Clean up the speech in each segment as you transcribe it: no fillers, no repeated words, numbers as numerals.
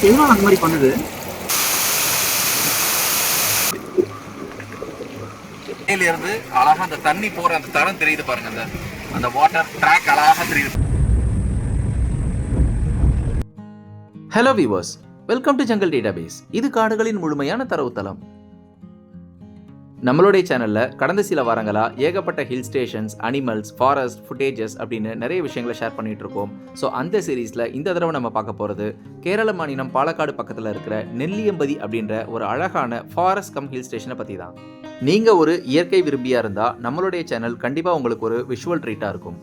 எதனால அந்த மாதிரி பண்ணுது? இருந்து அழகா அந்த தண்ணி போற அந்த தரம் தெரியுது பாருங்க. அந்த வாட்டர் ட்ராக் அழகா தெரியுது. Hello viewers, welcome to jungle database. இது காடுகளின் முழுமையான தரவுத்தளம். நம்மளுடைய சேனல்ல கடந்த சில வாரங்களா ஏகப்பட்ட hill stations, animals, forest, footages அப்படின்னு நிறைய விஷயங்களை ஷேர் பண்ணிட்டு இருக்கோம். ஸோ அந்த சீரீஸ்ல இந்த தடவை நம்ம பார்க்க போறது கேரள மாநிலம் பாலக்காடு பக்கத்தில் இருக்கிற நெல்லியம்பதி அப்படின்ற ஒரு அழகான ஃபாரஸ்ட் கம் ஹில் ஸ்டேஷனை பத்தி தான். நீங்க ஒரு இயற்கை விரும்பியா இருந்தா நம்மளுடைய சேனல் கண்டிப்பா உங்களுக்கு ஒரு விஷுவல் ட்ரீட்டா இருக்கும்.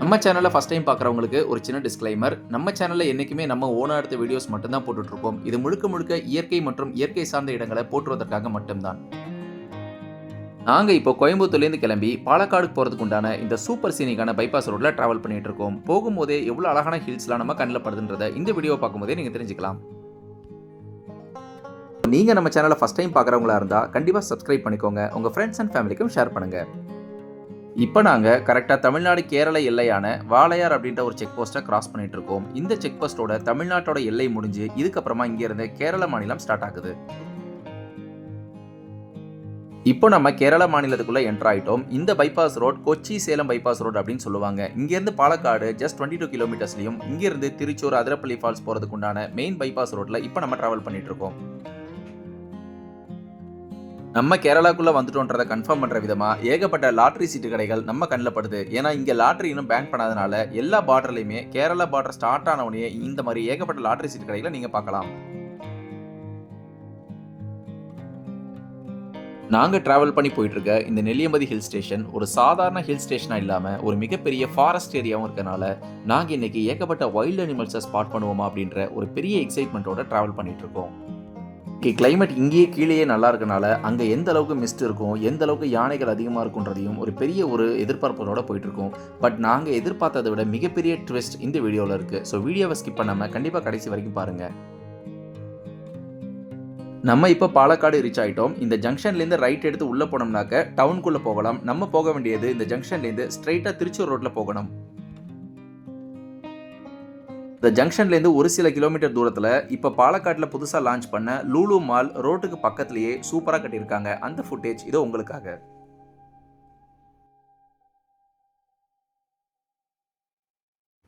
நம்ம சேனலை ஃபஸ்ட் டைம் பார்க்குறவங்களுக்கு ஒரு சின்ன டிஸ்க்ளைமர். நம்ம சேனலில் என்றைக்குமே நம்ம ஓனாக எடுத்த வீடியோஸ் மட்டும்தான் போட்டுட்ருக்கோம். இது முழுக்க முழுக்க இயற்கை மற்றும் இயற்கை சார்ந்த இடங்களை போற்றுவதற்காக மட்டும்தான். நாங்கள் இப்போ கோயம்புத்தூர்லேருந்து கிளம்பி பாலக்காடுக்கு போகிறதுக்கு உண்டான இந்த சூப்பர் சீனிக்கான பைபாஸ் ரோட்டில் ட்ராவல் பண்ணிட்டு இருக்கோம். போகும்போதே எவ்வளோ அழகான ஹில்ஸ்லாம் நம்ம கண்ணில் படுதுன்றதை இந்த வீடியோ பார்க்கும்போதே நீங்கள் தெரிஞ்சுக்கலாம். நீங்கள் நம்ம சேனலை ஃபஸ்ட் டைம் பார்க்குறவங்களா இருந்தால் கண்டிப்பாக சப்ஸ்கிரைப் பண்ணிக்கோங்க. உங்கள் ஃப்ரெண்ட்ஸ் அண்ட் ஃபேமிலிக்கும் ஷேர் பண்ணுங்கள். இப்போ நாங்கள் கரெக்டாக தமிழ்நாடு கேரள எல்லையான வாளையார் அப்படின்ற ஒரு செக் போஸ்ட்டை கிராஸ் பண்ணிட்டு இருக்கோம். இந்த செக் போஸ்ட்டோட தமிழ்நாட்டோட எல்லை முடிஞ்சு இதுக்கப்புறமா இங்கேருந்து கேரள மாநிலம் ஸ்டார்ட் ஆகுது. இப்போ நம்ம கேரள மாநிலத்துக்குள்ள என்டர் ஆயிட்டோம். இந்த bypass road Kochi Salem bypass road அப்படின்னு சொல்லுவாங்க. இங்கேருந்து பாலக்காடு ஜஸ்ட் 22 கிலோமீட்டர்ஸ்லையும், இங்கேருந்து திருச்சூர் அதிரப்பள்ளி ஃபால்ஸ் போகிறதுக்கு உண்டான மெயின் பைபாஸ் ரோட்டில் இப்போ நம்ம ட்ராவல் பண்ணிட்டு இருக்கோம். நம்ம கேரளாக்குள்ள வந்துட்டோன்றதை கன்ஃபார்ம் பண்ற விதமா ஏகப்பட்ட லாட்டரி சீட்டு கடைகள் நம்ம கண்ணில் படுது. ஏன்னா இங்க லாட்டரி இன்னும் பேன் பண்ணாதனால எல்லா பார்டர்லையுமே கேரளா பார்டர் ஸ்டார்ட் ஆனவனே இந்த மாதிரி ஏகப்பட்ட லாட்டரி சீட்டு கடைகளை நீங்க பார்க்கலாம். நாங்க டிராவல் பண்ணி போயிட்டு இருக்க இந்த நெல்லியம்பதி ஹில் ஸ்டேஷன் ஒரு சாதாரண ஹில் ஸ்டேஷனா இல்லாம ஒரு மிகப்பெரிய ஃபாரஸ்ட் ஏரியாவும் இருக்கனால நாங்க இன்னைக்கு ஏகப்பட்ட வைல்ட் அனிமல்ஸை ஸ்பாட் பண்ணுவோமா அப்படின்ற ஒரு பெரிய எக்ஸைட்மெண்ட்டோட டிராவல் பண்ணிட்டு இருக்கோம். கிளைமேட் இங்கேயே கீழேயே நல்லா இருக்கனால அங்கே எந்த அளவுக்கு மிஸ்ட் இருக்கும், எந்த அளவுக்கு யானைகள் அதிகமாக இருக்குன்றதையும் ஒரு பெரிய ஒரு எதிர்பார்ப்பதோட போயிட்டு இருக்கோம். பட் நாங்கள் எதிர்பார்த்ததை விட மிகப்பெரிய ட்விஸ்ட் இந்த வீடியோவில் இருக்குது. ஸோ வீடியோவை ஸ்கிப் பண்ணாமல் கண்டிப்பாக கடைசி வரைக்கும் பாருங்கள். நம்ம இப்போ பாலக்காடு ரீச் ஆகிட்டோம். இந்த ஜங்ஷன்லேருந்து ரைட் எடுத்து உள்ளே போனோம்னாக்க டவுனுக்குள்ளே போகலாம். நம்ம போக வேண்டியது இந்த ஜங்ஷன்லேருந்து ஸ்ட்ரைட்டாக திருச்சூர் ரோட்டில் போகணும். இந்த ஜங்ஷன்லேருந்து ஒரு சில கிலோமீட்டர் தூரத்தில் இப்போ பாலக்காட்டில் புதுசாக லான்ச் பண்ண லூலு மால் ரோட்டுக்கு பக்கத்துலேயே சூப்பராக கட்டியிருக்காங்க. அந்த ஃபுட்டேஜ் இதோ உங்களுக்காக.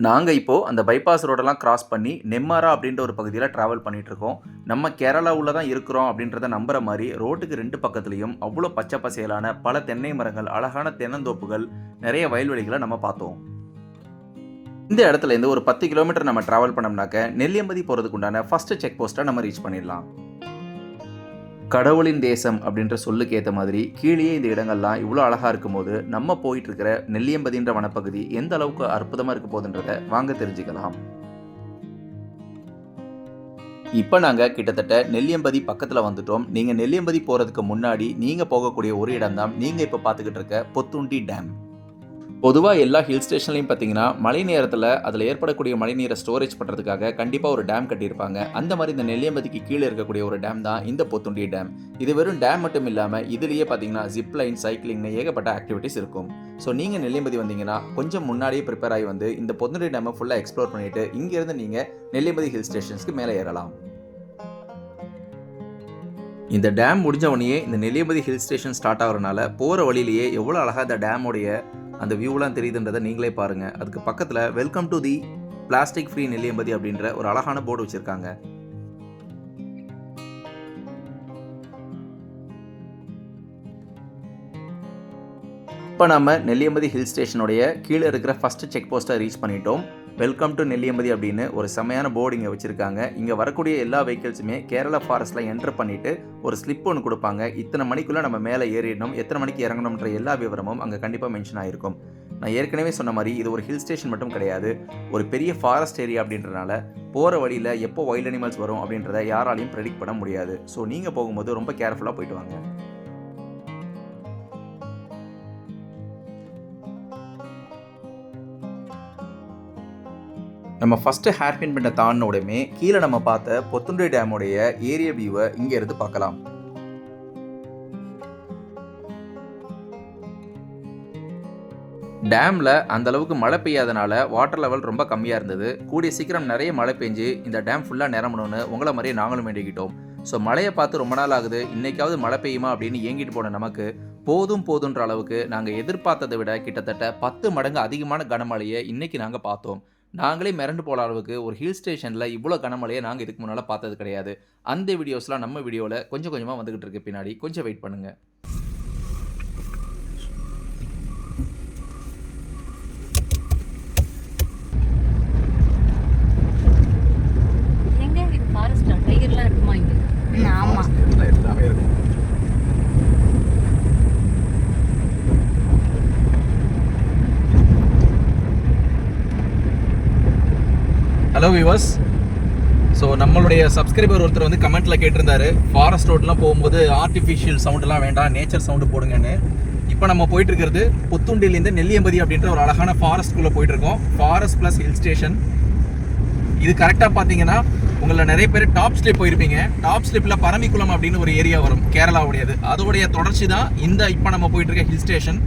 நாங்கள் இப்போது அந்த பைபாஸ் ரோடெல்லாம் கிராஸ் பண்ணி நெம்மாரா அப்படின்ற ஒரு பகுதியில் ட்ராவல் பண்ணிட்டு இருக்கோம். நம்ம கேரளாவில் தான் இருக்கிறோம் அப்படின்றத நம்புற மாதிரி ரோட்டுக்கு ரெண்டு பக்கத்துலேயும் அவ்வளோ பச்சை பசேலான பல தென்னை மரங்கள், அழகான தென்னந்தோப்புகள், நிறைய வயல்வெளிகளை நம்ம பார்த்தோம். இந்த இடத்துல இருந்து ஒரு 10 கிலோமீட்டர் நம்ம டிராவல் பண்ணோம்னாக்க நெல்லியம்பதி போகிறதுக்கு உண்டான ஃபர்ஸ்ட் செக் போஸ்ட்டை நம்ம ரீச் பண்ணிடலாம். கடவுளின் தேசம் அப்படின்ற சொல்லுக்கு ஏற்ற மாதிரி கீழே இந்த இடங்கள்லாம் இவ்வளோ அழகாக இருக்கும் போது நம்ம போயிட்டு இருக்கிற நெல்லியம்பதின்ற வனப்பகுதி எந்த அளவுக்கு அற்புதமாக இருக்க போகுதுன்றதை வாங்க தெரிஞ்சுக்கலாம். இப்போ நாங்கள் கிட்டத்தட்ட நெல்லியம்பதி பக்கத்தில் வந்துட்டோம். நீங்கள் நெல்லியம்பதி போகிறதுக்கு முன்னாடி நீங்கள் போகக்கூடிய ஒரு இடம் தான் நீங்கள் இப்போ பார்த்துக்கிட்டு இருக்க பொத்துண்டி டேம். பொதுவாக எல்லா ஹில் ஸ்டேஷன்லையும் பார்த்தீங்கன்னா மழை நேரத்தில் அதில் ஏற்படக்கூடிய மழை நீரை ஸ்டோரேஜ் பண்ணுறதுக்காக கண்டிப்பாக ஒரு டேம் கட்டியிருப்பாங்க. அந்த மாதிரி இந்த நெல்லியம்பதிக்கு கீழே இருக்கக்கூடிய ஒரு டேம் தான் இந்த பொத்துண்டி டேம். இது வெறும் டேம் மட்டும் இல்லாமல் இதுலேயே பார்த்தீங்கன்னா ஜிப்லைன், சைக்கிளிங்னு ஏகப்பட்ட ஆக்டிவிட்டிஸ் இருக்கும். ஸோ நீங்கள் நெல்லியம்பதி வந்தீங்கன்னா கொஞ்சம் முன்னாடியே ப்ரிப்பேர் ஆகி வந்து இந்த பொத்துண்டி டேமை ஃபுல்லாக எக்ஸ்ப்ளோர் பண்ணிவிட்டு இங்கேருந்து நீங்கள் நெல்லியம்பதி ஹில் ஸ்டேஷன்ஸ்க்கு மேலே ஏறலாம். இந்த டேம் முடிஞ்ச உடனே இந்த நெல்லியம்பதி ஹில் ஸ்டேஷன் ஸ்டார்ட் ஆகிறனால போகிற வழியிலேயே எவ்வளோ அழகாக இந்த டேமோடைய அந்த வியூலாம் தெரியுதுன்றதை நீங்களே பாருங்கள். அதுக்கு பக்கத்தில் welcome to the plastic free Nelliyampathy அப்படின்ற ஒரு அழகான போர்டு வச்சுருக்காங்க. இப்போ நம்ம நெல்லியம்பதி ஹில் ஸ்டேஷனுடைய கீழே இருக்கிற ஃபர்ஸ்ட் செக் போஸ்ட்டை ரீச் பண்ணிட்டோம். வெல்கம் டு நெல்லியம்பதி அப்படின்னு ஒரு செமையான போர்டு இங்கே வச்சுருக்காங்க. இங்கே வரக்கூடிய எல்லா வெஹிக்கிள்ஸுமே கேரளா ஃபாரஸ்ட்டில் என்ட்ரு பண்ணிவிட்டு ஒரு ஸ்லிப் ஒன்று கொடுப்பாங்க. இத்தனை மணிக்குள்ளே நம்ம மேலே ஏறிடணும், எத்தனை மணிக்கு இறங்கணுன்ற எல்லா விவரமும் அங்கே கண்டிப்பாக மென்ஷன் ஆகிருக்கும். நான் ஏற்கனவே சொன்ன மாதிரி இது ஒரு ஹில் ஸ்டேஷன் மட்டும் கிடையாது, ஒரு பெரிய ஃபாரஸ்ட் ஏரியா அப்படின்றனால போகிற வழியில் எப்போ வைல்ட் அனிமல்ஸ் வரும் அப்படின்றத யாராலையும் ப்ரெடிக்ட் பண்ண முடியாது. ஸோ நீங்கள் போகும்போது ரொம்ப கேர்ஃபுல்லாக போயிட்டு வாங்க. நம்ம ஃபஸ்ட்டு ஹேர்பின் பண்ண தாண்டின உடனே கீழே நம்ம பார்த்த பொத்துண்டி டேமுடைய ஏரியா வியூவை இங்கே இருந்து பார்க்கலாம். டேமில் அந்தளவுக்கு மழை பெய்யாதனால வாட்டர் லெவல் ரொம்ப கம்மியாக இருந்தது. கூடிய சீக்கிரம் நிறைய மழை பெஞ்சு இந்த டேம் ஃபுல்லாக நிரம்பணும்னு உங்களை மாதிரியே நாங்களும் வேண்டிக்கிட்டோம். ஸோ மழையை பார்த்து ரொம்ப நாள் ஆகுது, இன்றைக்காவது மழை பெய்யுமா அப்படின்னு ஏங்கிட்டு போன நமக்கு போதுன்ற அளவுக்கு நாங்கள் எதிர்பார்த்ததை விட கிட்டத்தட்ட 10 மடங்கு அதிகமான கனமழையை இன்றைக்கி நாங்கள் பார்த்தோம். நாங்களே மிரண்டு போகிற அளவுக்கு ஒரு ஹில் ஸ்டேஷனில் இவ்வளோ கனமழையை நாங்கள் இதுக்கு முன்னால் பார்த்தது கிடையாது. அந்த வீடியோஸ்லாம் நம்ம வீடியோவில் கொஞ்சம் கொஞ்சமாக வந்துக்கிட்டு இருக்கு. பின்னாடி கொஞ்சம் வெயிட் பண்ணுங்கள். ஹலோ வியூவர்ஸ், ஸோ நம்மளுடைய சப்ஸ்கிரைபர் ஒருத்தர் வந்து கமெண்ட்டில் கேட்டிருந்தாரு, ஃபாரஸ்ட் ரோட்லாம் போகும்போது ஆர்டிஃபிஷியல் சவுண்டெலாம் வேண்டாம், நேச்சர் சவுண்டு போடுங்கன்னு. இப்போ நம்ம போயிட்டுருக்கிறது புத்துண்டிலேருந்து நெல்லியம்பதி அப்படின்ற ஒரு அழகான ஃபாரஸ்ட்குள்ளே போயிட்டுருக்கோம். Forest plus hill station. இது கரெக்டாக பார்த்தீங்கன்னா உங்களில் நிறைய பேர் டாப் ஸ்லிப் போயிருப்பீங்க. டாப் ஸ்லிப்பில் பரமிக்குளம் அப்படின்னு ஒரு ஏரியா வரும், கேரளாவுடையது. அதோடைய தொடர்ச்சி தான் இந்த இப்போ நம்ம போயிட்டுருக்க ஹில் ஸ்டேஷன்.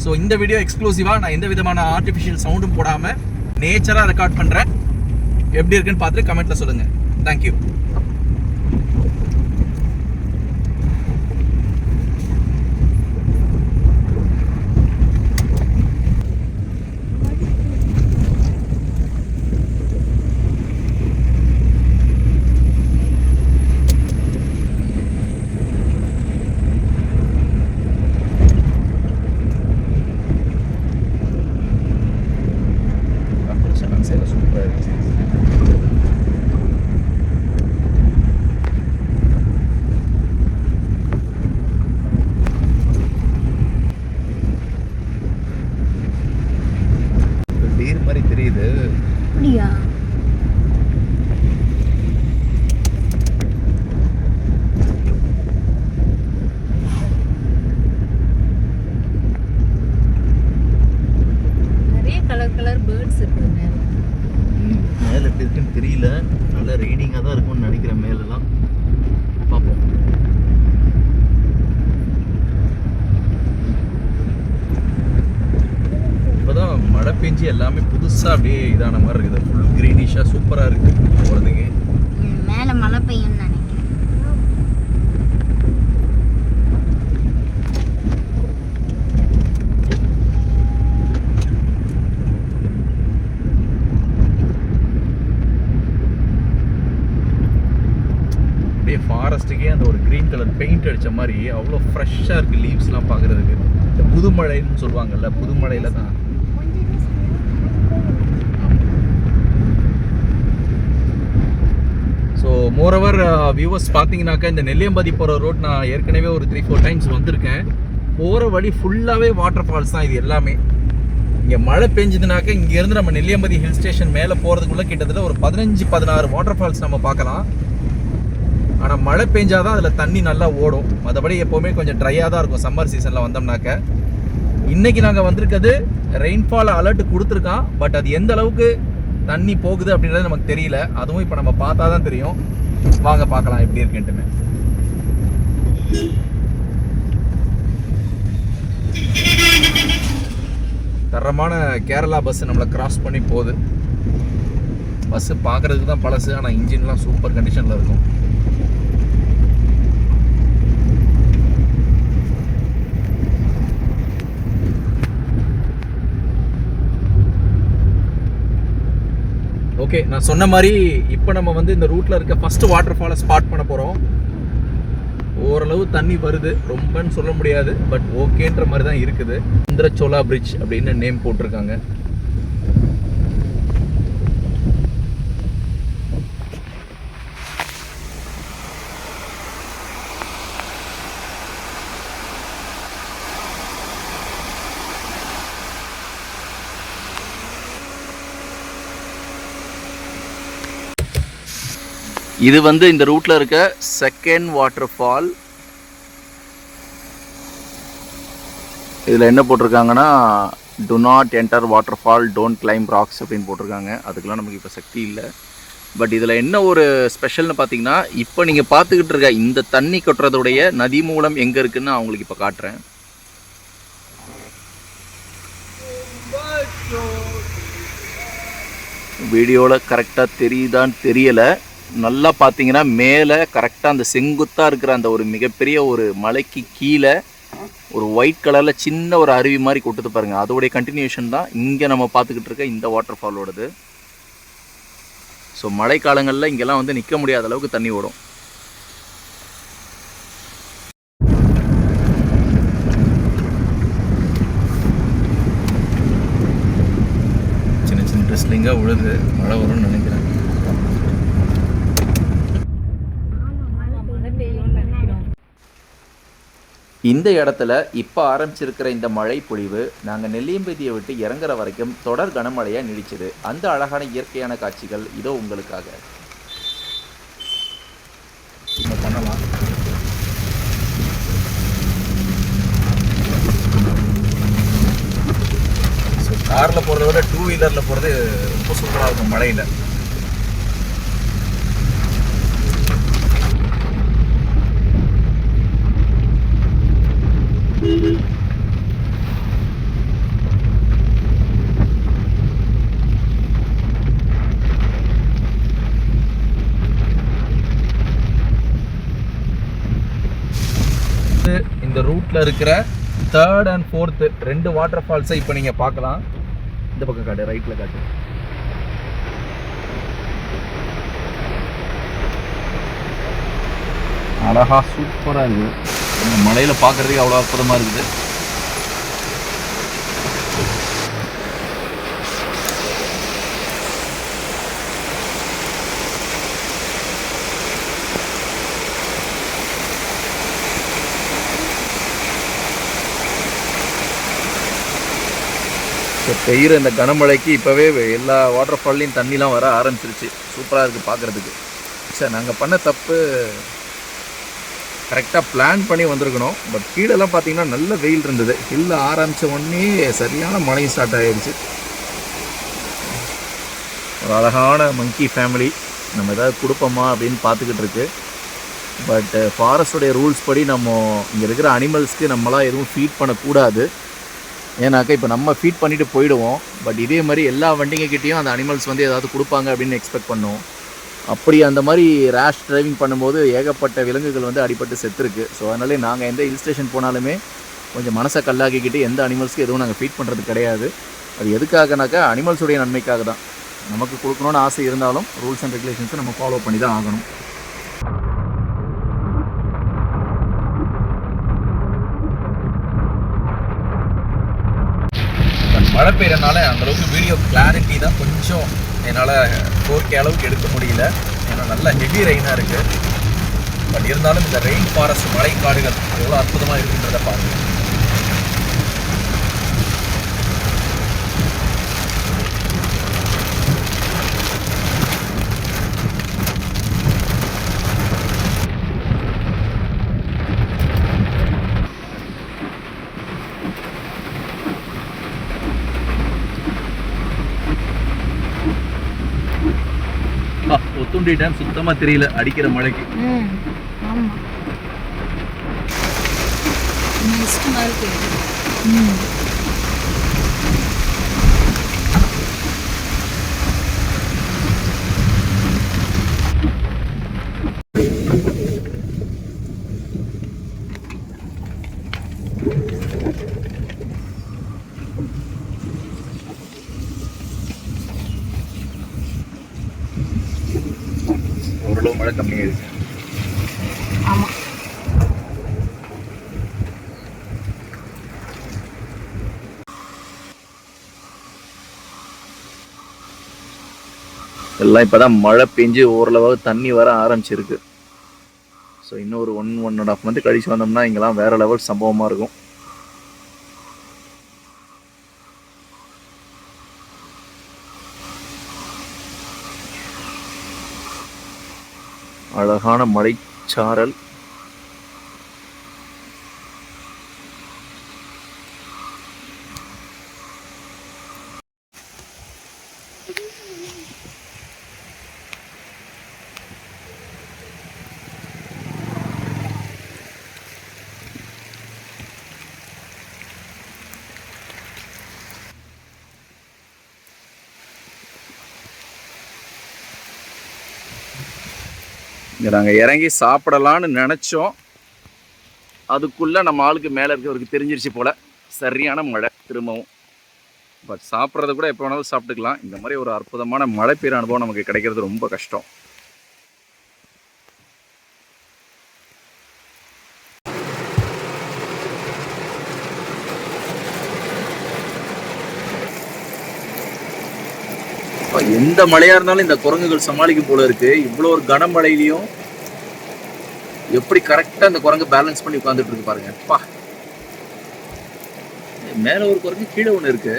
ஸோ இந்த வீடியோ எக்ஸ்க்ளூசிவாக நான் எந்த விதமான ஆர்டிஃபிஷியல் சவுண்டும் போடாமல் நேச்சராக ரெக்கார்ட் பண்ணுறேன். எப்படி இருக்குன்னு பார்த்துட்டு கமெண்ட்ல சொல்லுங்க. தேங்க்யூ. சூப்பராக இருக்கு. மாதிரி தெரியுது. அப்படியா? நிறைய கலர் பேர்ட்ஸ் இருக்கு மேல. மேல எப்படி இருக்குன்னு தெரியல. நல்லா ரெய்னிங்கா தான் இருக்கும்னு நினைக்கிறேன். மேலெல்லாம் பார்ப்போம். இப்போதான் மழை பெஞ்சு எல்லாமே புதுசாக அப்படியே இதான மாதிரி இருக்குது. ஃபுல் க்ரீனிஷாக சூப்பராக இருக்குது போகிறதுக்கு. மேலே மழை பெய்யும்னு நினைக்கிறேன். அப்படியே ஃபாரஸ்ட்டுக்கே அந்த ஒரு க்ரீன் கலர் பெயிண்ட் அடித்த மாதிரி அவ்வளோ ஃப்ரெஷ்ஷாக இருக்குது லீவ்ஸ்லாம் பார்க்குறதுக்கு. இந்த புதுமழைன்னு சொல்லுவாங்கல்ல, புதுமழையில் தான். ஸோ மோரோவர் வியூவர்ஸ் பார்த்தீங்கன்னாக்கா இந்த நெல்லியம்பதி போகிற ரோட் நான் ஏற்கனவே ஒரு 3-4 டைம்ஸ் வந்திருக்கேன். போகிற வழி ஃபுல்லாகவே வாட்டர் ஃபால்ஸ் தான் இது எல்லாமே. இங்கே மழை பெஞ்சதுனாக்கா இங்கேருந்து நம்ம நெல்லியம்பதி ஹில் ஸ்டேஷன் மேலே போகிறதுக்குள்ளே கிட்டத்தட்ட ஒரு 15-16 வாட்டர் ஃபால்ஸ் நம்ம பார்க்கலாம். ஆனால் மழை பெஞ்சாதான் அதில் தண்ணி நல்லா ஓடும். மற்றபடி எப்போவுமே கொஞ்சம் ட்ரையாக தான் இருக்கும் சம்மர் சீசனில் வந்தோம்னாக்க. இன்றைக்கி நாங்கள் வந்திருக்கிறது ரெயின்ஃபால் அலர்ட் கொடுத்துருக்கான். பட் அது எந்த அளவுக்கு தண்ணி போகுது அப்படின்றது நமக்கு தெரியல. அதுவும் இப்போ நம்ம பார்த்தா தான் தெரியும். வாங்க பார்க்கலாம் எப்படி இருக்குன்ட்டுன்னு. தரமான கேரளா பஸ் நம்மளை கிராஸ் பண்ணி போகுது. பஸ்ஸு பார்க்குறதுக்கு தான் பழசு, ஆனால் இன்ஜின்லாம் சூப்பர் கண்டிஷனில் இருக்கும். ஓகே, நான் சொன்ன மாதிரி இப்போ நம்ம வந்து இந்த ரூட்டில் இருக்க ஃபஸ்ட்டு வாட்டர் ஃபாலை ஸ்பாட் பண்ண போகிறோம். ஓரளவு தண்ணி வருது, ரொம்பன்னு சொல்ல முடியாது, பட் ஓகேன்ற மாதிரி தான் இருக்குது. இந்திரச்சோலா பிரிட்ஜ் அப்படின்னு நேம் போட்டிருக்காங்க. இது வந்து இந்த ரூட்ல இருக்க செகண்ட் வாட்டர் ஃபால். இதில் என்ன போட்டிருக்காங்கன்னா, do not enter waterfall, don't climb rocks அப்படின்னு போட்டிருக்காங்க. அதுக்கெலாம் நமக்கு இப்போ சக்தி இல்லை. பட் இதில் என்ன ஒரு ஸ்பெஷல்னு பார்த்தீங்கன்னா, இப்போ நீங்கள் பார்த்துக்கிட்டு இருக்க இந்த தண்ணி கொட்டுறதுடைய நதி மூலம் எங்கே இருக்குதுன்னு நான் உங்களுக்கு இப்போ காட்டுறேன். வீடியோவில் கரெக்டாக தெரியுதான்னு தெரியலை. நல்லா பார்த்தீங்கன்னா மேலே கரெக்டாக அந்த செங்குத்தாக இருக்கிற அந்த ஒரு மிகப்பெரிய ஒரு மலைக்கு கீழே ஒரு ஒயிட் கலரில் சின்ன ஒரு அருவி மாதிரி கொட்டுது பாருங்கள். அதோடைய கண்டினியூஷன் தான் இங்கே நம்ம பார்த்துக்கிட்டு இருக்க இந்த வாட்டர் ஃபாலோடது. ஸோ மழை காலங்களில் இங்கெல்லாம் வந்து நிற்க முடியாத அளவுக்கு தண்ணி ஓடும். சின்ன சின்ன ட்ரெஸ்லிங்காக உழுது மழை வரும்னு நினைக்கிறேன். இந்த இடத்துல இப்போ ஆரம்பிச்சிருக்கிற இந்த மழை பொழிவு நாங்கள் நெல்லியம்பதியை விட்டு இறங்குற வரைக்கும் தொடர் கனமழையாக நீடிச்சது. அந்த அழகான இயற்கையான காட்சிகள் இதோ உங்களுக்காக. பண்ணலாம். ஸோ காரில் போகிறத விட 2 வீலரில் போகிறது ரொம்ப சூப்பராக இருக்கும் மழையில். இந்த ரூட்ல இருக்கிற 3rd and 4th 2 வாட்டர் ஃபால்ஸை இப்போ நீங்கள் பார்க்கலாம். இந்த பக்கம் காட்டு, ரைட்டில் காட்டு. அழகா சூப்பராக இருக்குது. இந்த மலையில் பார்க்குறதுக்கு அவ்வளோ அற்புதமாக இருக்குது. ஸோ பெய்கிற இந்த கனமழைக்கு இப்போவே எல்லா வாட்டர் ஃபால்லையும் தண்ணிலாம் வர ஆரம்பிச்சிருச்சு. சூப்பராக இருக்குது பார்க்குறதுக்கு. சார் நாங்கள் பண்ண தப்பு, கரெக்டாக பிளான் பண்ணி வந்திருக்கணும். பட் கீழெல்லாம் பார்த்தீங்கன்னா நல்ல வெயில் இருந்தது. ஹில்ல ஆரம்பித்த உடனே சரியான மழையும் ஸ்டார்ட் ஆகிடுச்சு. ஒரு அழகான மங்கி ஃபேமிலி நம்ம ஏதாவது கொடுப்போமா அப்படின்னு பார்த்துக்கிட்டு இருக்கு. பட் ஃபாரஸ்டோடைய ரூல்ஸ் படி நம்ம இங்கே இருக்கிற அனிமல்ஸ்க்கு நம்மளாம் எதுவும் ஃபீட் பண்ணக்கூடாது. ஏன்னாக்கா இப்போ நம்ம ஃபீட் பண்ணிவிட்டு போயிடுவோம். பட் இதே மாதிரி எல்லா வண்டிங்கக்கிட்டேயும் அந்த அனிமல்ஸ் வந்து ஏதாவது கொடுப்பாங்க அப்படின்னு எக்ஸ்பெக்ட் பண்ணுவோம். அப்படி அந்த மாதிரி ரேஷ் டிரைவிங் பண்ணும்போது ஏகப்பட்ட விலங்குகள் வந்து அடிபட்டு செத்துருக்கு. ஸோ அதனாலே நாங்கள் எந்த ஹில் ஸ்டேஷன் போனாலுமே கொஞ்சம் மனசை கல்லாக்கிக்கிட்டு எந்த அனிமல்ஸ்க்கு எதுவும் நாங்கள் ஃபீட் பண்ணுறது கிடையாது. அது எதுக்காகனாக்கா அனிமல்ஸுடைய நன்மைக்காக தான். நமக்கு கொடுக்கணுன்னு ஆசை இருந்தாலும் ரூல்ஸ் அண்ட் ரெகுலேஷன்ஸை நம்ம ஃபாலோ பண்ணி தான் ஆகணும். மழை பெய்யறனால அந்தளவுக்கு வீடியோ கிளாரிட்டி தான் கொஞ்சம் என்னால் 4K அளவுக்கு எடுக்க முடியல. ஏன்னா நல்ல ஹெவி ரெயினாக இருக்குது. பட் இருந்தாலும் இந்த ரெயின் ஃபாரஸ்ட் மழை காடுகள் எவ்வளோ அற்புதமாக இருக்குன்றதை பாருங்கள். ஒத்துண்டி டேம் சுத்தமாக தெரியல அடிக்கிற மழைக்கு. ஆமாம், இஷ்டமாக இருக்கு. ஓரளவு மழை கம்மியாயிடுச்சு. ஆமாம், எல்லாம் இப்போ தான் மழை பெஞ்சு ஓரளவு தண்ணி வர ஆரம்பிச்சிருக்கு. ஸோ இன்னும் ஒரு 1.5 மந்த் கழிச்சு வந்தோம்னா இங்கெல்லாம் வேற லெவல் சம்பவமாக இருக்கும். அழகான மலைச்சாரல். இங்கே நாங்கள் இறங்கி சாப்பிடலான்னு நினச்சோம். அதுக்குள்ளே நம்ம ஆளுக்கு மேலே இருக்கிறவருக்கு தெரிஞ்சிருச்சு போல், சரியான மழை திரும்பவும். பட் சாப்பிட்றது கூட எப்போ வேணாலும் சாப்பிட்டுக்கலாம். இந்த மாதிரி ஒரு அற்புதமான மழை பெய்கிற அனுபவம் நமக்கு கிடைக்கிறது ரொம்ப கஷ்டம். எந்த மழையா இருந்தாலும் இந்த குரங்குகள் சமாளிக்கும் போல இருக்கு. இவ்வளோ ஒரு கனமழையிலையும் எப்படி கரெக்டா இந்த குரங்கு பேலன்ஸ் பண்ணி உட்கார்ந்துட்டு இருக்கு பாருங்க. பா, மேல ஒரு குரங்கு, கீழே ஒண்ணு இருக்கு.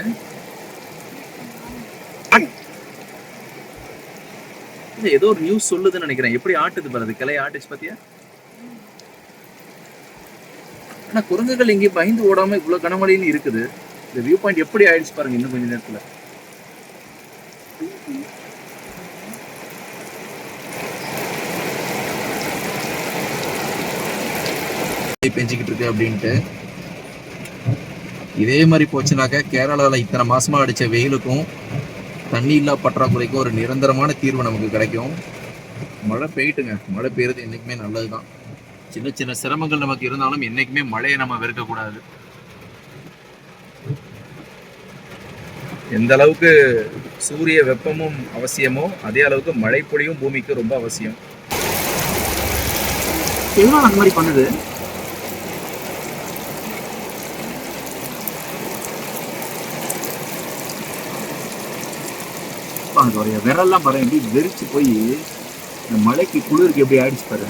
ஏதோ ஒரு நியூஸ் சொல்லுதுன்னு நினைக்கிறேன். எப்படி ஆட்டுது பாருது, கிளை ஆட்டுச்சு பாத்தியா? ஆனா குரங்குகள் எங்கேயும் பயந்து ஓடாம இவ்வளவு கனமழைன்னு இருக்குது. இந்த வியூ பாயிண்ட் எப்படி ஆயிடுச்சு பாருங்க இன்னும் கொஞ்ச நேரத்துல. பெஞ்சிக்கிட்டு இருக்கு அப்படின்ட்டு. இதே மாதிரி போச்சுனாக்க கேரளாவில் இத்தனை மாசமா அடிச்ச வெயிலுக்கும் தண்ணி இல்லா பற்றாக்குறைக்கும் ஒரு நிரந்தரமான தீர்வு நமக்கு கிடைக்கும். மழை பெய்யுட்டுங்க. மழை பெய்யறது என்னைக்குமே நல்லதுதான். சின்ன சின்ன சிரமங்கள் நமக்கு இருந்தாலும் என்னைக்குமே மழையை நம்ம வெறுக்கக்கூடாது. எந்த அளவுக்கு சூரிய வெப்பமும் அவசியமோ அதே அளவுக்கு மழை பொழியும் பூமிக்கு ரொம்ப அவசியம். எவ்வளவு அந்த மாதிரி பண்ணுது. விரல்லாம் பாரு, எப்படி வெறிச்சு போய் இந்த மழைக்கு குளிருக்கு எப்படி ஆயிடுச்சு பாரு.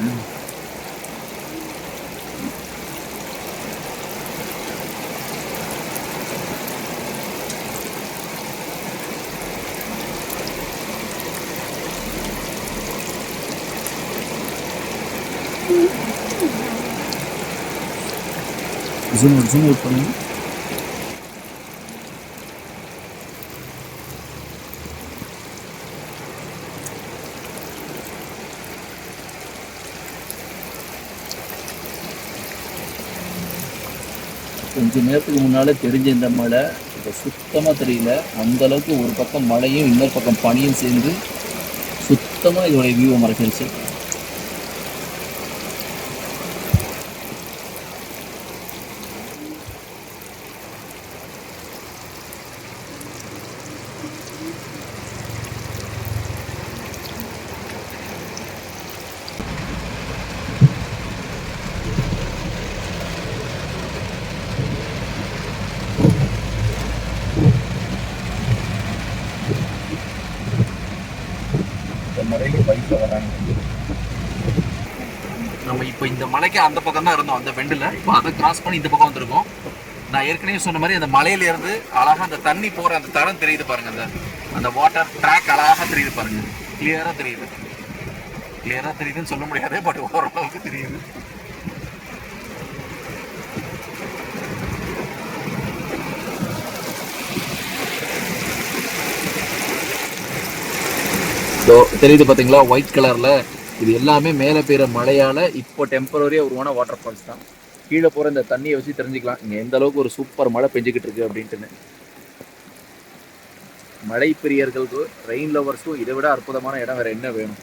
ஜூம் அவுட் பண்ணுங்க. கொஞ்ச நேரத்துக்கு முன்னால தெரிஞ்ச இந்த மழை இப்போ சுத்தமாக தெரியல. அந்த அளவுக்கு ஒரு பக்கம் மழையும் இன்னொரு பக்கம் பனியும் சேர்ந்து சுத்தமாக இதோடைய வியூவை மறைச்சிருச்சு. மலைக்கு பைக்ல வராங்க. நம்ம இப்போ இந்த மலைக்கு அந்த பக்கம் தான் இருந்தோம், அந்த பெண்டில். இப்போ அதை கிராஸ் பண்ணி இந்த பக்கம் வந்திருக்கோம். நான் ஏற்கனவே சொன்ன மாதிரி அந்த மலையில இருந்து அழகா அந்த தண்ணி போற அந்த தரம் தெரியுது பாருங்க. அந்த வாட்டர் ட்ராக் அழகா தெரியுது பாருங்க. கிளியரா தெரியுது. கிளியரா தெரியுதுன்னு சொல்ல முடியாது, பட் ஓரளவுக்கு தெரியுது. தெரியுது பாத்தீங்களா, ஒயிட் கலர்ல. இது எல்லாமே மேலே பெய்கிற மழையால இப்போ டெம்பரரியா உருவான வாட்டர் ஃபால்ஸ் தான். கீழே போற இந்த தண்ணியை வச்சு தெரிஞ்சுக்கலாம் இங்க எந்த அளவுக்கு ஒரு சூப்பர் மழை பெஞ்சுக்கிட்டு இருக்கு அப்படின்ட்டுன்னு. மழை பிரியர்களுக்கும் ரெயின் லவர்ஸும் இதை விட அற்புதமான இடம் வேற என்ன வேணும்?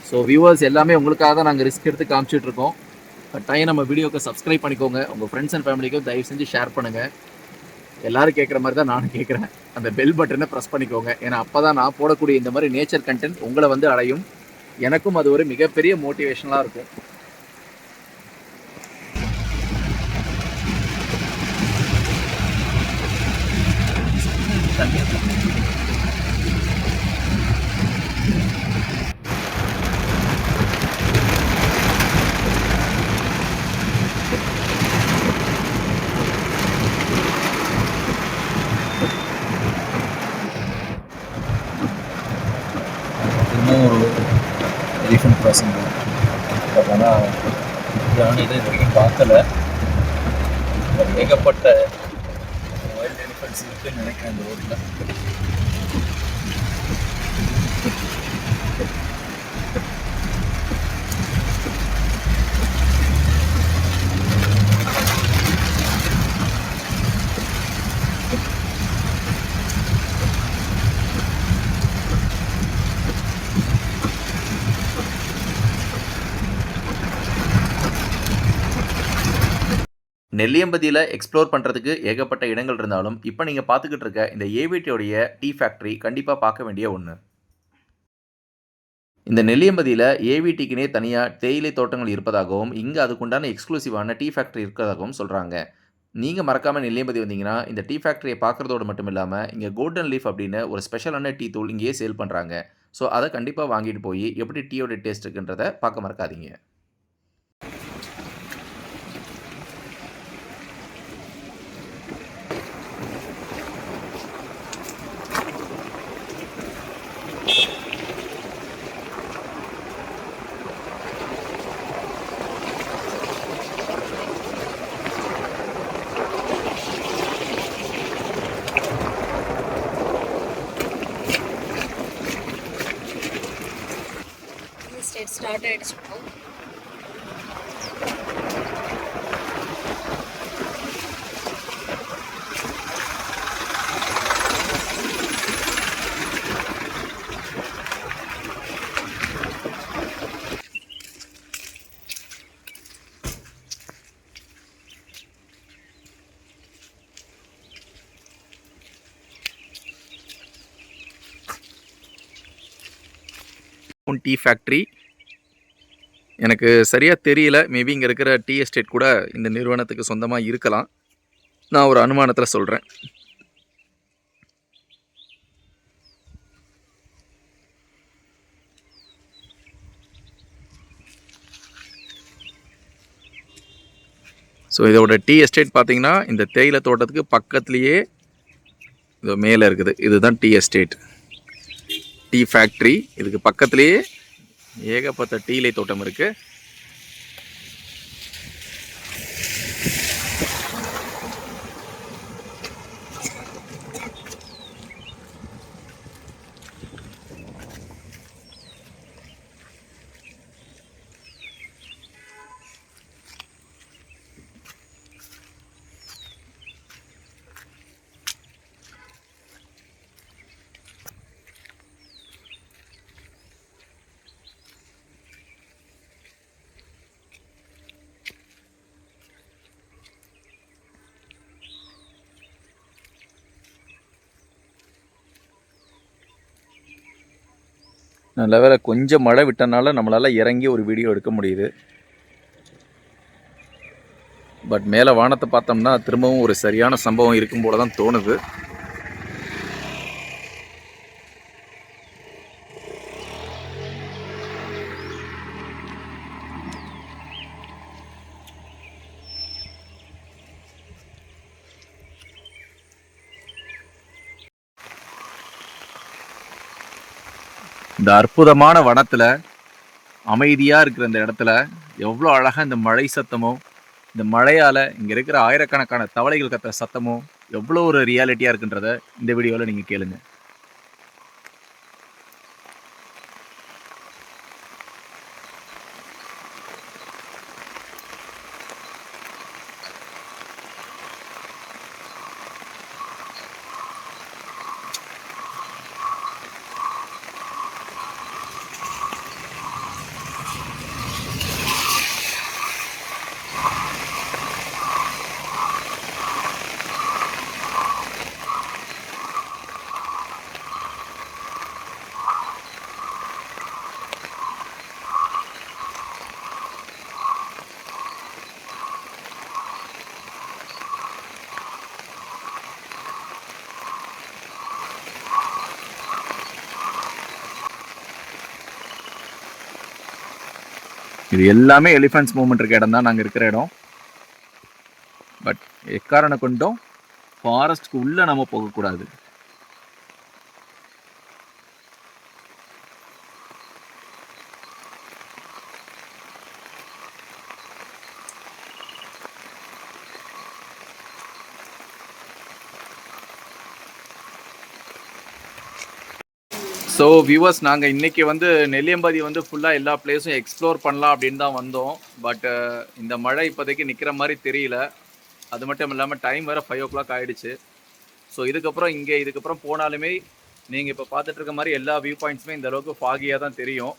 ஸோ வியூவர்ஸ் எல்லாமே உங்களுக்காக தான் நாங்கள் ரிஸ்க் எடுத்து காமிச்சிட்டு இருக்கோம். கட்டாயம் நம்ம வீடியோக்கு சப்ஸ்கிரைப் பண்ணிக்கோங்க. உங்கள் ஃப்ரெண்ட்ஸ் அண்ட் ஃபேமிலிக்கும் தயவு செஞ்சு ஷேர் பண்ணுங்க. எல்லாரும் கேட்குற மாதிரி தான் நானும் கேட்குறேன், அந்த பெல் பட்டனை ப்ரெஸ் பண்ணிக்கோங்க. ஏன்னா அப்போ தான் நான் போடக்கூடிய இந்த மாதிரி நேச்சர் கண்டென்ட் உங்களை வந்து அடையும். எனக்கும் அது ஒரு மிகப்பெரிய மோட்டிவேஷனலாக இருக்கும். ஒரு எலிஃபண்ட் கிராசிங். பட் ஆனால் யானை இதை இது வரைக்கும் பார்க்கல. ஏகப்பட்ட வைல்ட் எலிஃபண்ட்ஸ் இருக்குன்னு நினைக்கிறேன் இந்த ரோட்டில். நெல்லியம்பதியில் எக்ஸ்ப்ளோர் பண்ணுறதுக்கு ஏகப்பட்ட இடங்கள் இருந்தாலும் இப்போ நீங்கள் பார்த்துக்கிட்டு இருக்க இந்த ஏவிடியோடைய டீ ஃபேக்ட்ரி கண்டிப்பாக பார்க்க வேண்டிய ஒன்று. இந்த நெல்லியம்பதியில் ஏவிடிக்குனே தனியாக தேயிலை தோட்டங்கள் இருப்பதாகவும் இங்கே அதுக்குண்டான எக்ஸ்க்ளூசிவான டீ ஃபேக்ட்ரி இருக்கிறதாகவும் சொல்கிறாங்க. நீங்கள் மறக்காமல் நெல்லியம்பதி வந்தீங்கன்னா இந்த டீ ஃபேக்ட்ரியை பார்க்குறதோடு மட்டும் இல்லாமல் இங்கே கோல்டன் லீஃப் அப்படின்னு ஒரு ஸ்பெஷலான டீ தூள் இங்கேயே சேல் பண்ணுறாங்க. ஸோ அதை கண்டிப்பாக வாங்கிட்டு போய் எப்படி டீயோட டேஸ்ட் இருக்குன்றதை பார்க்க மறக்காதீங்க. ஸ்டேட் ஸ்டார்ட் ஆயிடுச்சு. டீ ஃபேக்ட்ரி எனக்கு சரியாக தெரியல. மேபி இங்கே இருக்கிற டீ எஸ்டேட் கூட இந்த நிறுவனத்துக்கு சொந்தமாக இருக்கலாம். நான் ஒரு அனுமானத்தில் சொல்கிறேன். ஸோ இதோட டீ எஸ்டேட் பார்த்திங்கன்னா இந்த தேயிலை தோட்டத்துக்கு பக்கத்துலேயே இது மேலே இருக்குது. இதுதான் டீ எஸ்டேட், டீ ஃபேக்ட்ரி. இதுக்கு பக்கத்துலேயே ஏகப்பட்ட டீலை தோட்டம் இருக்குது. நல்ல வேளை கொஞ்சம் மழை விட்டனால நம்மளால் இறங்கி ஒரு வீடியோ எடுக்க முடியுது. பட் மேலே வானத்தை பார்த்தோம்னா திரும்பவும் ஒரு சரியான சம்பவம் இருக்கும் போல தான் தோணுது. இந்த அற்புதமான வனத்தில் அமைதியாக இருக்கிற இந்த இடத்துல எவ்வளோ அழகாக இந்த மழை சத்தமும் இந்த மழையால் இங்கே இருக்கிற ஆயிரக்கணக்கான தவளைகள் கத்துற சத்தமும் எவ்வளோ ஒரு ரியாலிட்டியாக இருக்குன்றத இந்த வீடியோவில் நீங்கள் கேளுங்க. இது எல்லாமே எலிஃபென்ட்ஸ் மூவ்மெண்ட் இருக்க இடம் தான் நாங்கள் இருக்கிற இடம். பட் எக்காரண கொண்டும் ஃபாரஸ்ட்க்கு உள்ளே நம்ம போகக்கூடாது. ஸோ வியூவர்ஸ், நாங்கள் இன்றைக்கி நெல்லியம்பதி ஃபுல்லாக எல்லா பிளேஸும் எக்ஸ்ப்ளோர் பண்ணலாம் அப்படின்னு தான் வந்தோம். பட் இந்த மழை இப்போதைக்கு நிற்கிற மாதிரி தெரியல. அது மட்டும் இல்லாமல் டைம் வேறு 5 o'clock ஆகிடுச்சு. ஸோ இதுக்கப்புறம் போனாலுமே நீங்கள் இப்போ பார்த்துட்டு இருக்க மாதிரி எல்லா வியூ பாயிண்ட்ஸுமே இந்த அளவுக்கு ஃபாகியாக தான் தெரியும்.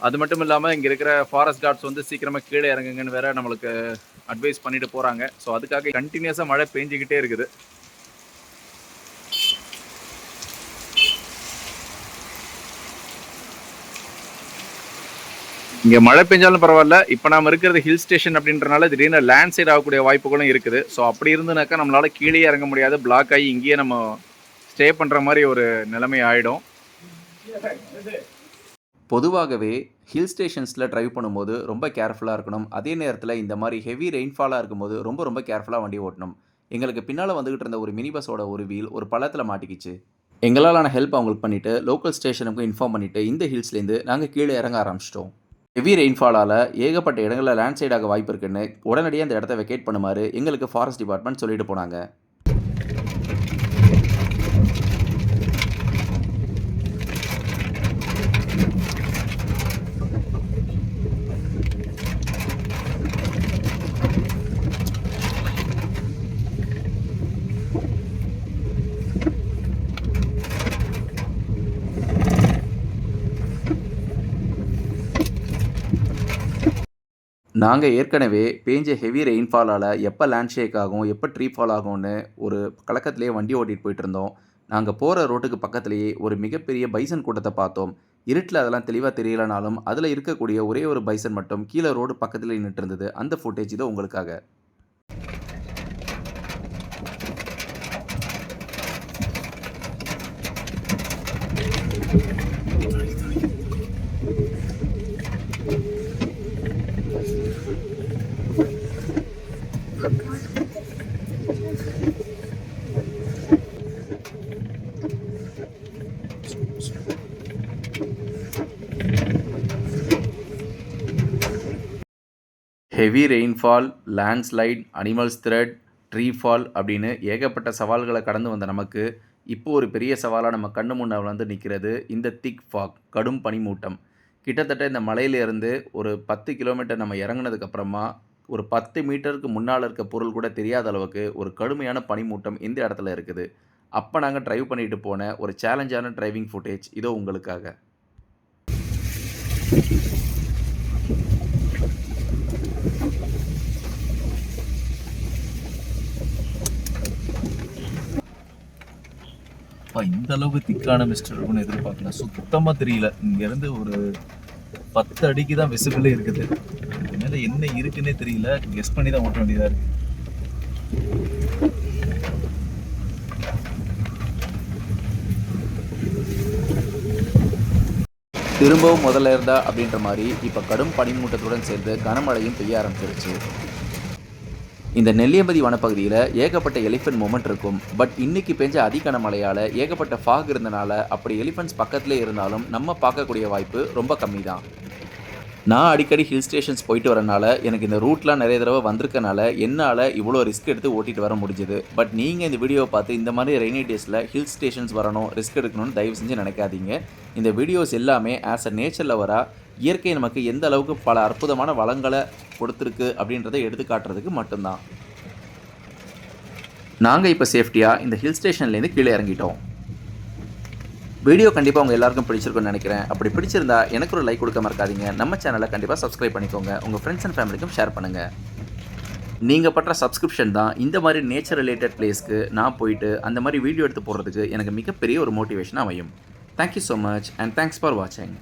அது மட்டும் இல்லாமல் இங்கே இருக்கிற ஃபாரஸ்ட் கார்ட்ஸ் வந்து சீக்கிரமாக கீழே இறங்குங்கன்னு வேற நம்மளுக்கு அட்வைஸ் பண்ணிட்டு போகிறாங்க. ஸோ அதுக்காக கண்டினியூஸாக மழை பெஞ்சிக்கிட்டே இருக்குது. இங்கே மழை பெஞ்சாலும் பரவாயில்ல, இப்போ நாம் இருக்கிறது ஹில் ஸ்டேஷன் அப்படின்றனால திடீர்னு லேண்ட் சைட் ஆகக்கூடிய வாய்ப்புகளும் இருக்குது. ஸோ அப்படி இருந்துனாக்கா நம்மளால் கீழே இறங்க முடியாது, பிளாக் ஆகி இங்கேயே நம்ம ஸ்டே பண்ணுற மாதிரி ஒரு நிலைமை ஆகிடும். பொதுவாகவே ஹில் ஸ்டேஷன்ஸில் ட்ரைவ் பண்ணும்போது ரொம்ப கேர்ஃபுல்லாக இருக்கணும். அதே நேரத்தில் இந்த மாதிரி ஹெவி ரெயின்ஃபாலாக இருக்கும்போது ரொம்ப கேர்ஃபுல்லாக வண்டி ஓட்டணும். எங்களுக்கு பின்னால் வந்துக்கிட்டு இருந்த ஒரு மினி பஸ்ஸோட ஒரு வீல் ஒரு பள்ளத்தில் மாட்டிக்கிச்சு. எங்களாலான ஹெல்ப் அவங்களுக்கு பண்ணிவிட்டு லோக்கல் ஸ்டேஷனுக்கும் இன்ஃபார்ம் பண்ணிவிட்டு இந்த ஹில்ஸ்லேருந்து நாங்கள் கீழே இறங்க ஆரம்பிச்சிட்டோம். ஹெவி ரெயின்ஃபாலால் ஏகப்பட்ட இடங்களில் லேண்ட் சைடாக வாய்ப்பு இருக்குன்னு உடனடியாக அந்த இடத்த வெக்கேட் பண்ணுமாறு எங்களுக்கு ஃபாரஸ்ட் டிபார்ட்மெண்ட் சொல்லிட்டு போனாங்க. நாங்கள் ஏற்கனவே பேஞ்ச ஹெவி ரெயின்ஃபாலால் எப்போ லேண்ட் ஷேக் ஆகும், எப்போ ட்ரீ ஃபால் ஆகும்னு ஒரு கலக்கத்திலேயே வண்டி ஓட்டிகிட்டு போயிட்டு இருந்தோம். நாங்கள் போகிற ரோட்டுக்கு பக்கத்துலேயே ஒரு மிகப்பெரிய பைசன் கூட்டத்தை பார்த்தோம். இருட்டில் அதெல்லாம் தெளிவாக தெரியலனாலும் அதில் இருக்கக்கூடிய ஒரே ஒரு பைசன் மட்டும் கீழே ரோடு பக்கத்தில் நின்றுட்டு இருந்தது. அந்த ஃபுட்டேஜ் தான் உங்களுக்காக. Heavy rainfall, landslide, animals thread, tree fall அப்படின்னு ஏகப்பட்ட சவால்களை கடந்து வந்த நமக்கு இப்போ ஒரு பெரிய சவாலாக நம்ம கண்ணு முன்னால் வந்து நிற்கிறது இந்த திக் ஃபாக், கடும் பனிமூட்டம். கிட்டத்தட்ட இந்த மலையிலேருந்து ஒரு 10 கிலோமீட்டர் நம்ம இறங்குனதுக்கப்புறமா ஒரு 10 மீட்டருக்கு முன்னால் இருக்க பொருள் கூட தெரியாத அளவுக்கு ஒரு கடுமையான பனிமூட்டம் இந்த இடத்துல இருக்குது. அப்போ நாங்கள் ட்ரைவ் பண்ணிட்டு போன ஒரு சேலஞ்சான டிரைவிங் ஃபுட்டேஜ் இதோ உங்களுக்காக. இந்த அளவுக்கு திக்கான மிஸ்டர் இருக்குன்னு எதிர்பார்க்கல. சுத்தமாக தெரியல. இங்கேருந்து ஒரு 10 அடிக்கு தான் விசிபிளே இருக்குது. இது மேலே என்ன இருக்குன்னே தெரியல. கெஸ் பண்ணி தான் ஓட்ட வேண்டியதாக இருக்குது. திரும்பவும் முதல்ல இருந்தா அப்படின்ற மாதிரி இப்போ கடும் பனிமூட்டத்துடன் சேர்ந்து கனமழையும் பெய்ய ஆரம்பிச்சிருச்சு. இந்த நெல்லியம்பதி வனப்பகுதியில் ஏகப்பட்ட எலிஃபென்ட் மூமெண்ட் இருக்கும். பட் இன்றைக்கி பெஞ்ச அதிகன மழையால் ஏகப்பட்ட ஃபாக் இருந்தனால அப்படி எலிஃபென்ட்ஸ் பக்கத்துலேயே இருந்தாலும் நம்ம பார்க்கக்கூடிய வாய்ப்பு ரொம்ப கம்மி தான். நான் அடிக்கடி ஹில் ஸ்டேஷன்ஸ் போயிட்டு வரனால எனக்கு இந்த ரூட்லாம் நிறைய தடவை வந்திருக்கனால என்னால் இவ்வளோ ரிஸ்க் எடுத்து ஓட்டிகிட்டு வர முடிஞ்சுது. பட் நீங்கள் இந்த வீடியோவை பார்த்து இந்த மாதிரி ரெய்னி டேஸில் ஹில் ஸ்டேஷன்ஸ் வரணும், ரிஸ்க் எடுக்கணும்னு தயவு செஞ்சு நினைக்காதீங்க. இந்த வீடியோஸ் எல்லாமே ஆஸ் அ நேச்சர் லவராக இயற்கை நமக்கு எந்த அளவுக்கு பல அற்புதமான வளங்களை கொடுத்துருக்கு அப்படின்றத எடுத்து காட்டுறதுக்கு மட்டும்தான். நாங்கள் இப்போ சேஃப்டியாக இந்த ஹில் ஸ்டேஷன்லேருந்து கீழே இறங்கிட்டோம். வீடியோ கண்டிப்பாக உங்கள் எல்லாருக்கும் பிடிச்சிருக்குன்னு நினைக்கிறேன். அப்படி பிடிச்சிருந்தா எனக்கு ஒரு லைக் கொடுக்க மறக்காதீங்க. நம்ம சேனலை கண்டிப்பாக சப்ஸ்கிரைப் பண்ணிக்கோங்க. உங்கள் ஃப்ரெண்ட்ஸ் அண்ட் ஃபேமிலிக்கும் ஷேர் பண்ணுங்கள். நீங்கள் பற்ற சப்ஸ்கிரிப்ஷன் தான் இந்த மாதிரி நேச்சர் ரிலேட்டட் பிளேஸ்க்கு நான் போயிட்டு அந்த மாதிரி வீடியோ எடுத்து போடுறதுக்கு எனக்கு மிகப்பெரிய ஒரு மோட்டிவேஷனாக அமையும். Thank you so much and thanks for வாட்சிங்.